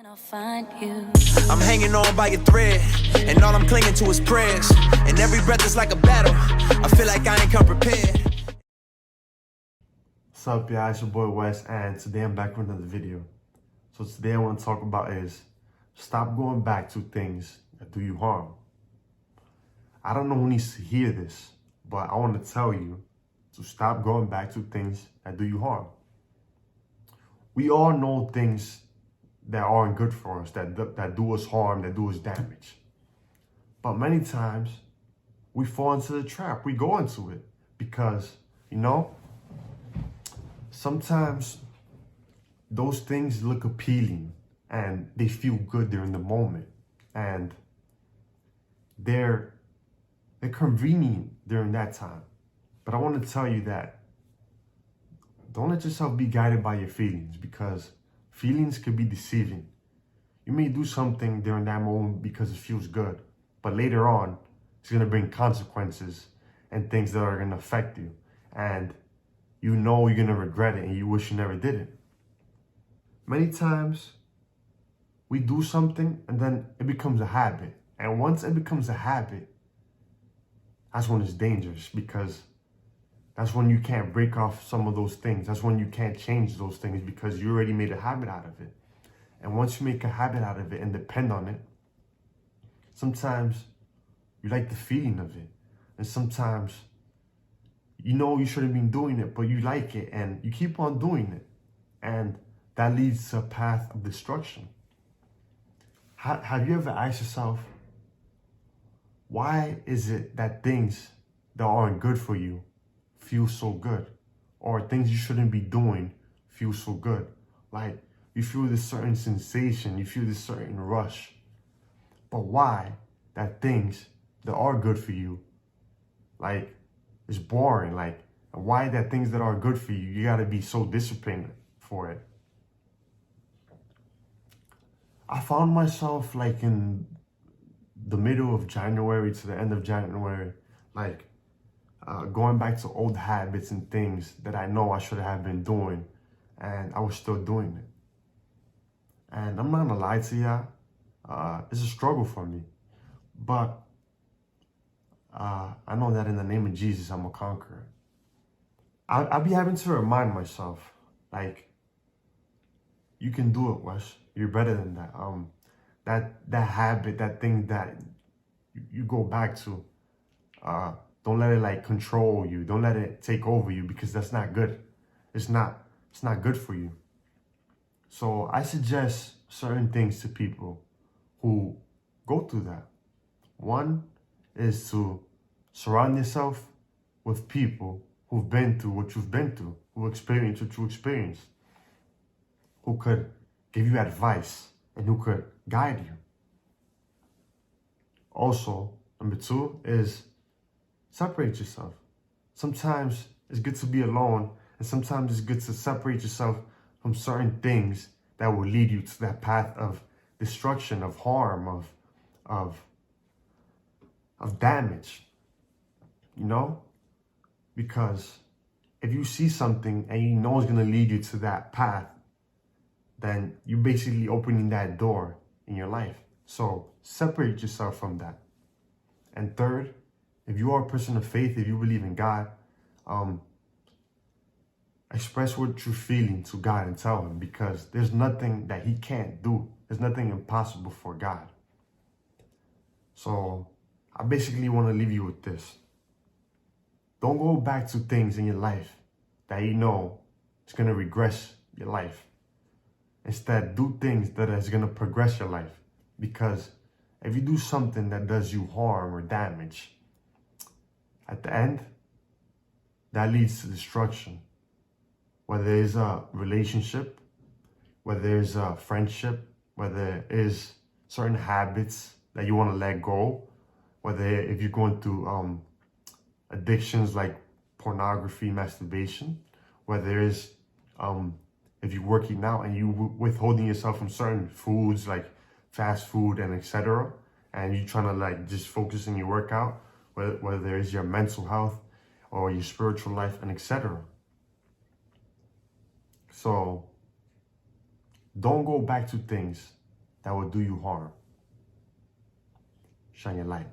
I'll find you. I'm hanging on by a thread, and all I'm clinging to is prayers. And every breath is like a battle. I feel like I ain't come prepared. What's up, y'all? It's your boy Wes, and today I'm back with another video. So today I want to talk about is stop going back to things that do you harm. I don't know who needs to hear this, but I want to tell you to stop going back to things that do you harm. We all know things that aren't good for us, that do us harm, that do us damage. But many times we fall into the trap. We go into it because, sometimes those things look appealing and they feel good during the moment, and they're convenient during that time. But I want to tell you that don't let yourself be guided by your feelings, because feelings could be deceiving. You may do something during that moment because it feels good, but later on, it's going to bring consequences and things that are going to affect you. And you know you're going to regret it and you wish you never did it. Many times, we do something and then it becomes a habit. And once it becomes a habit, that's when it's dangerous, because that's when you can't break off some of those things. That's when you can't change those things, because you already made a habit out of it. And once you make a habit out of it and depend on it, sometimes you like the feeling of it. And sometimes you know you shouldn't be doing it, but you like it and you keep on doing it. And that leads to a path of destruction. Have you ever asked yourself, why is it that things that aren't good for you feel so good? Or things you shouldn't be doing feel so good? Like, you feel this certain sensation, you feel this certain rush. But why that things that are good for you, like, it's boring? Like, why that things that are good for you, you gotta be so disciplined for it? I found myself like in the middle of January to the end of January, like going back to old habits and things that I know I should have been doing, and I was still doing it. And I'm not gonna lie to y'all, it's a struggle for me, but I know that in the name of Jesus, I'm a conqueror. I'll be having to remind myself, like, you can do it, Wes. You're better than that. That habit, that thing that you go back to, don't let it like control you. Don't let it take over you, because that's not good. It's not good for you. So I suggest certain things to people who go through that. One is to surround yourself with people who've been through what you've been through, who experienced what you experienced, who could give you advice and who could guide you. Also, number two is separate yourself. Sometimes it's good to be alone, and sometimes it's good to separate yourself from certain things that will lead you to that path of destruction, of harm, of damage, Because if you see something and you know it's going to lead you to that path, then you're basically opening that door in your life. So separate yourself from that. And third, if you are a person of faith, if you believe in God, express what you're feeling to God and tell him, because there's nothing that he can't do. There's nothing impossible for God. So I basically want to leave you with this. Don't go back to things in your life that you know is going to regress your life. Instead, do things that is going to progress your life. Because if you do something that does you harm or damage, at the end, that leads to destruction. Whether it's a relationship, whether it's a friendship, whether it's certain habits that you want to let go, whether if you're going through addictions like pornography, masturbation, whether it's if you're working out and you withholding yourself from certain foods like fast food and etc., and you're trying to like just focus on your workout, whether it's your mental health or your spiritual life and etc. So don't go back to things that will do you harm. Shine your light.